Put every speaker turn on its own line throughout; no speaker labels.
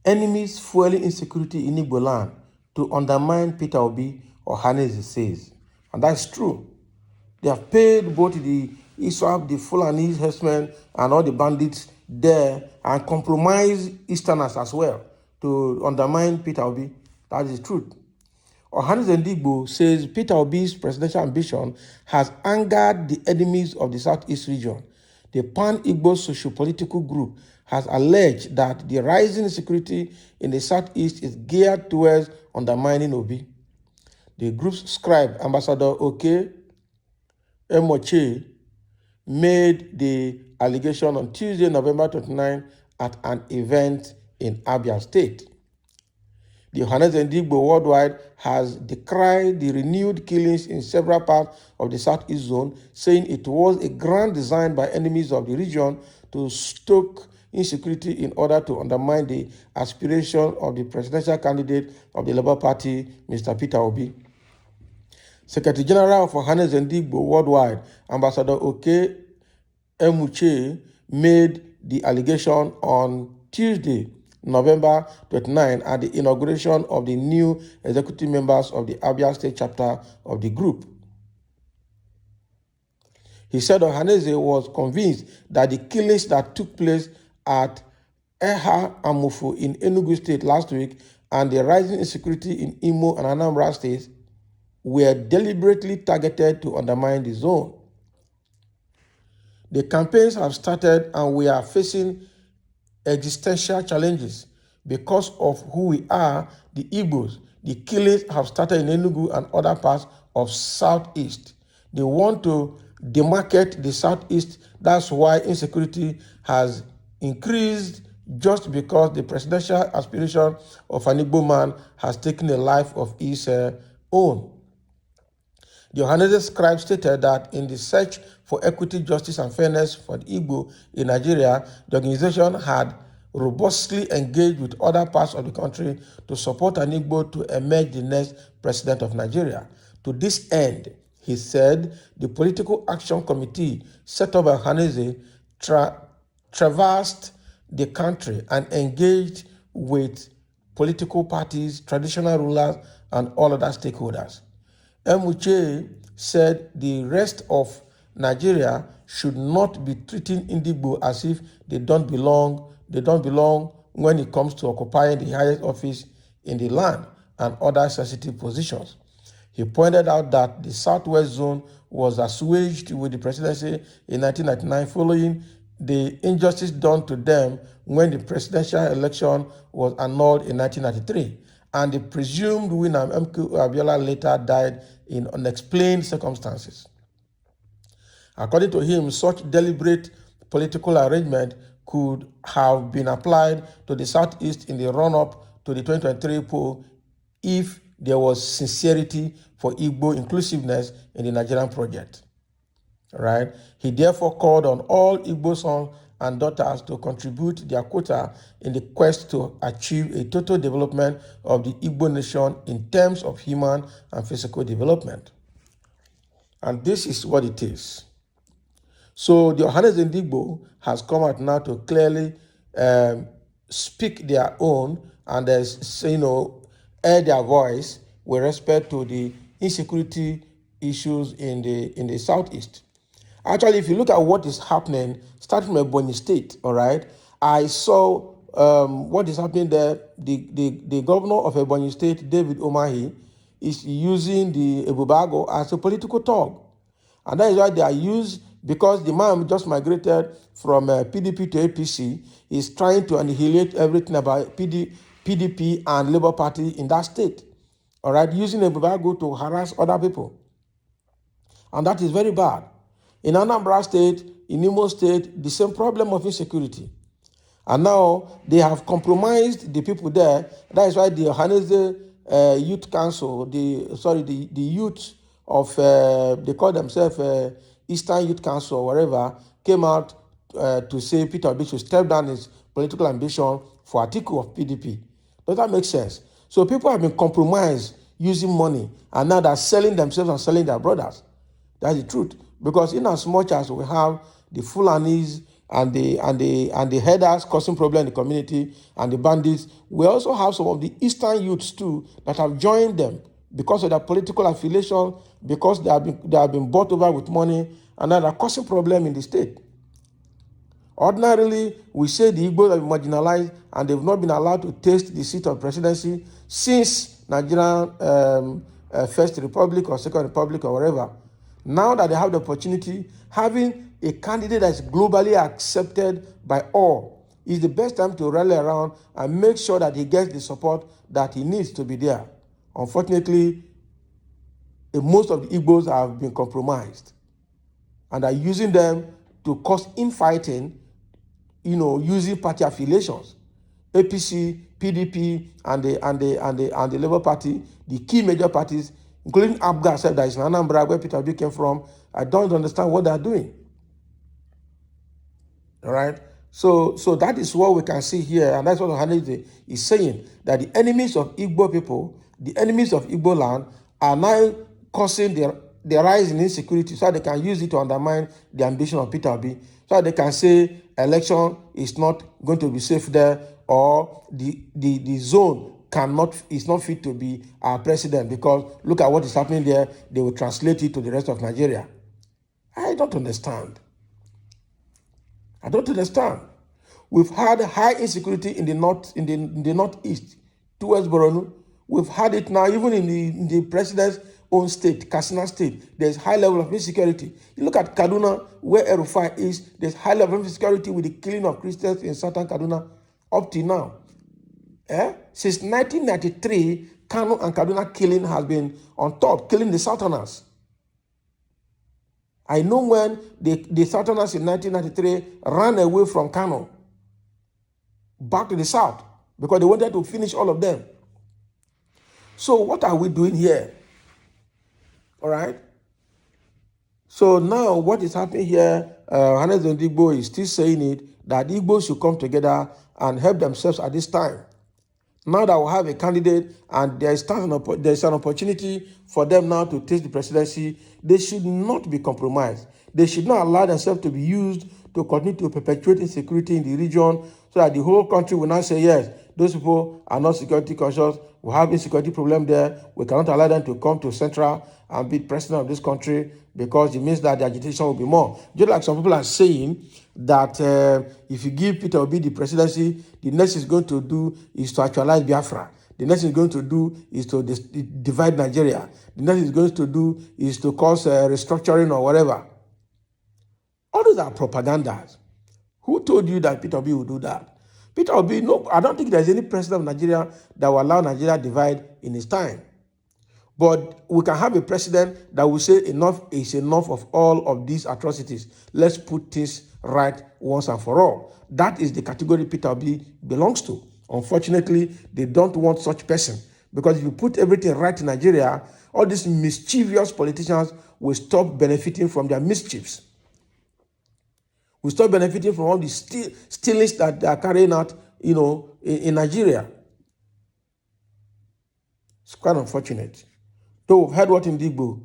Enemies fueling insecurity in Igbo land to undermine Peter Obi, Ohanaeze says. And that's true. They have paid both the ISWAP, the Fulani herdsmen, and all the bandits there and compromise Easterners as well to undermine Peter Obi. That is the truth. Ohanaeze Igbo says Peter Obi's presidential ambition has angered the enemies of the Southeast region. The Pan-Igbo socio-political group has alleged that the rising insecurity in the Southeast is geared towards undermining Obi. The group's scribe, Ambassador Oke Emoche, made the allegation on Tuesday, November 29, at an event in Abia State. The Ohanaeze Igbo worldwide has decried the renewed killings in several parts of the Southeast zone, saying it was a grand design by enemies of the region to stoke insecurity in order to undermine the aspiration of the presidential candidate of the Labour Party, Mr. Peter Obi. Secretary General of Ohanaeze Igbo worldwide, Ambassador Oke Emuche, made the allegation on Tuesday, November 29, at the inauguration of the new executive members of the Abia State chapter of the group. He said Ohanaeze was convinced that the killings that took place at Eha Amufu in Enugu State last week and the rising insecurity in Imo and Anambra states were deliberately targeted to undermine the zone. The campaigns have started and we are facing existential challenges because of who we are, the Igbos. The killings have started in Enugu and other parts of Southeast. They want to demarcate the Southeast. That's why insecurity has increased, just because the presidential aspiration of an Igbo man has taken a life of his own. The Ohanaeze scribe stated that in the search for equity, justice, and fairness for the Igbo in Nigeria, the organization had robustly engaged with other parts of the country to support an Igbo to emerge the next president of Nigeria. To this end, he said, the Political Action Committee set up by Ohanaeze traversed the country and engaged with political parties, traditional rulers, and all other stakeholders. Emuche said the rest of Nigeria should not be treating Igbo as if they don't belong when it comes to occupying the highest office in the land and other sensitive positions. He pointed out that the Southwest zone was assuaged with the presidency in 1999 following the injustice done to them when the presidential election was annulled in 1993, and the presumed winner, MK Abiola, later died in unexplained circumstances. According to him, such deliberate political arrangement could have been applied to the Southeast in the run-up to the 2023 poll if there was sincerity for Igbo inclusiveness in the Nigerian project. Right? He therefore called on all Igbo sons and daughters to contribute their quota in the quest to achieve a total development of the Igbo nation in terms of human and physical development. And this is what it is. So the Ohanaeze Igbo has come out now to clearly speak their own and air their voice with respect to the insecurity issues in the Southeast. Actually, if you look at what is happening, starting from Ebonyi State, all right, I saw what is happening there. The governor of Ebonyi State, David Umahi, is using the Ebubago as a political tool. And that is why they are used, because the man just migrated from PDP to APC, is trying to annihilate everything about PDP and Labour Party in that state, all right, using Ebubago to harass other people. And that is very bad. In Anambra State, in Imo State, the same problem of insecurity. And now they have compromised the people there. That is why the Ohanaeze Youth Council, the youth of, they call themselves Eastern Youth Council or whatever, came out to say Peter Obi should step down his political ambition for Atiku of PDP. Does that make sense? So people have been compromised using money, and now they're selling themselves and selling their brothers. That's the truth. Because in as much as we have the Fulanis and the headers causing problem in the community and the bandits. We also have some of the Eastern youths too that have joined them because of their political affiliation, because they have been bought over with money, and that are causing problem in the state. Ordinarily, we say the Igbos have been marginalized and they've not been allowed to taste the seat of presidency since Nigerian First Republic or Second Republic or whatever. Now that they have the opportunity, having a candidate that's globally accepted by all is the best time to rally around and make sure that he gets the support that he needs to be there. Unfortunately, most of the Igbos have been compromised and are using them to cause infighting, using party affiliations. APC, PDP, and the Labour Party, the key major parties, including ABGA, said that is in Anambra, where Peter Obi came from. I don't understand what they're doing. All right? So that is what we can see here, and that's what Ohanaeze is saying, that the enemies of Igbo people, the enemies of Igbo land, are now causing the rise in insecurity so they can use it to undermine the ambition of Peter Obi, so they can say election is not going to be safe there, or the zone is not fit to be our president because look at what is happening there. They will translate it to the rest of Nigeria. I don't understand. We've had high insecurity in the north, in the northeast towards Borno. We've had it now even in the president's own state, Katsina State. There's high level of insecurity. You look at Kaduna, where Erufai is. There's high level of insecurity with the killing of Christians in southern Kaduna up to now. Since 1993, Kano and Kaduna killing has been on top, killing the Southerners. I know when the Southerners in 1993 ran away from Kano back to the south because they wanted to finish all of them. So what are we doing here? All right? So now what is happening here, Ohanaeze Igbo is still saying it, that the Igbos should come together and help themselves at this time. Now that we have a candidate and there is an opportunity for them now to take the presidency, they should not be compromised. They should not allow themselves to be used to continue to perpetuate insecurity in the region so that the whole country will now say, yes, those people are not security conscious, we have insecurity problem there, we cannot allow them to come to Central and be president of this country because it means that the agitation will be more. Just like some people are saying that if you give Peter Obi the presidency, the next he's going to do is to actualize Biafra. The next he's going to do is to divide Nigeria. The next he's going to do is to cause restructuring or whatever. All those are propagandas. Who told you that Peter Obi will do that? Peter Obi, no, I don't think there's any president of Nigeria that will allow Nigeria divide in his time. But we can have a president that will say enough is enough of all of these atrocities. Let's put things right once and for all. That is the category Peter Obi belongs to. Unfortunately, they don't want such person. Because if you put everything right in Nigeria, all these mischievous politicians will stop benefiting from their mischiefs. We stop benefiting from all the stealings that they are carrying out, in Nigeria. It's quite unfortunate. Though we've heard what Igbo,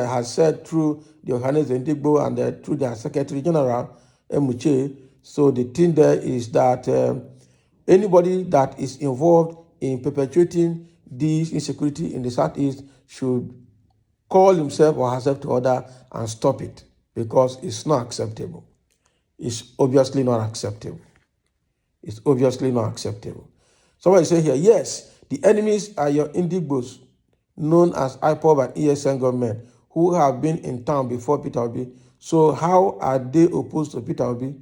has said through the Ohanaeze Igbo and through their Secretary General, Emuche. So the thing there is that anybody that is involved in perpetuating this insecurity in the Southeast should call himself or herself to order and stop it because it's not acceptable. It's obviously not acceptable. It's obviously not acceptable. Somebody say here, yes, the enemies are your Indigbos, known as IPOB and ESN government, who have been in town before Peter Obi. So how are they opposed to Peter Obi?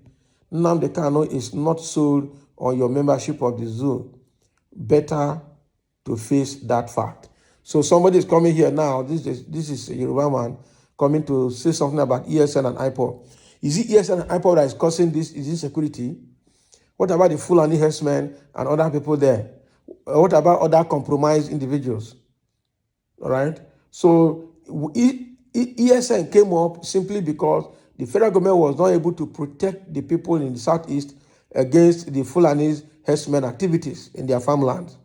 Nnamdi Kanu is not sold on your membership of the zoo. Better to face that fact. So somebody is coming here now. This is a Yoruba man coming to say something about ESN and IPOB. Is it ESN and IPOB that is causing this insecurity? What about the Fulani herdsmen and other people there? What about other compromised individuals? All right. So ESN came up simply because the federal government was not able to protect the people in the Southeast against the Fulani's herdsmen activities in their farmlands.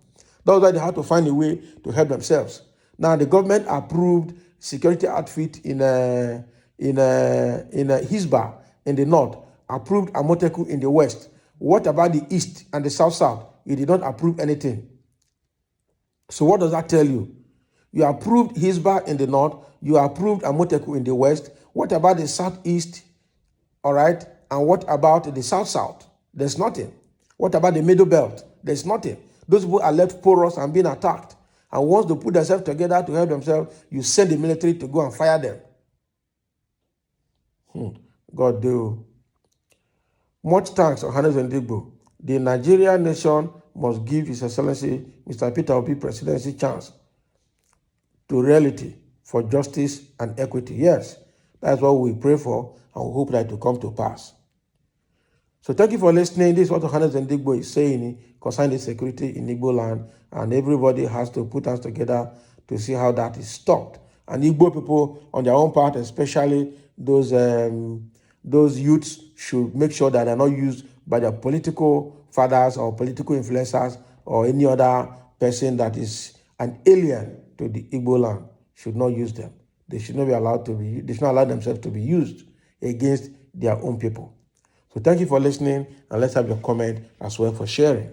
That's why they had to find a way to help themselves. Now the government approved security outfit in Hisba in the north, approved Amoteku in the west. What about the east and the south? You did not approve anything. So what does that tell you? You approved Hisba in the north, you approved Amoteku in the west. What about the southeast? All right. And what about the south? There's nothing. What about the middle belt? There's nothing. Those people are left porous and being attacked. And once they put themselves together to help themselves, you send the military to go and fire them. God do. Much thanks, Ohanaeze and Igbo. The Nigerian nation must give His Excellency Mr. Peter Obi presidency chance to reality for justice and equity. Yes, that's what we pray for, and we hope that it will come to pass. So thank you for listening. This is what Ohanaeze and Igbo is saying concerning security in Igbo land, and everybody has to put us together to see how that is stopped. And Igbo people, on their own part, especially those youths, should make sure that they're not used by their political fathers or political influencers or any other person that is an alien to the Igbo land. Should not use them. They should not be allowed to be. They should not allow themselves to be used against their own people. So thank you for listening, and let's have your comment as well for sharing.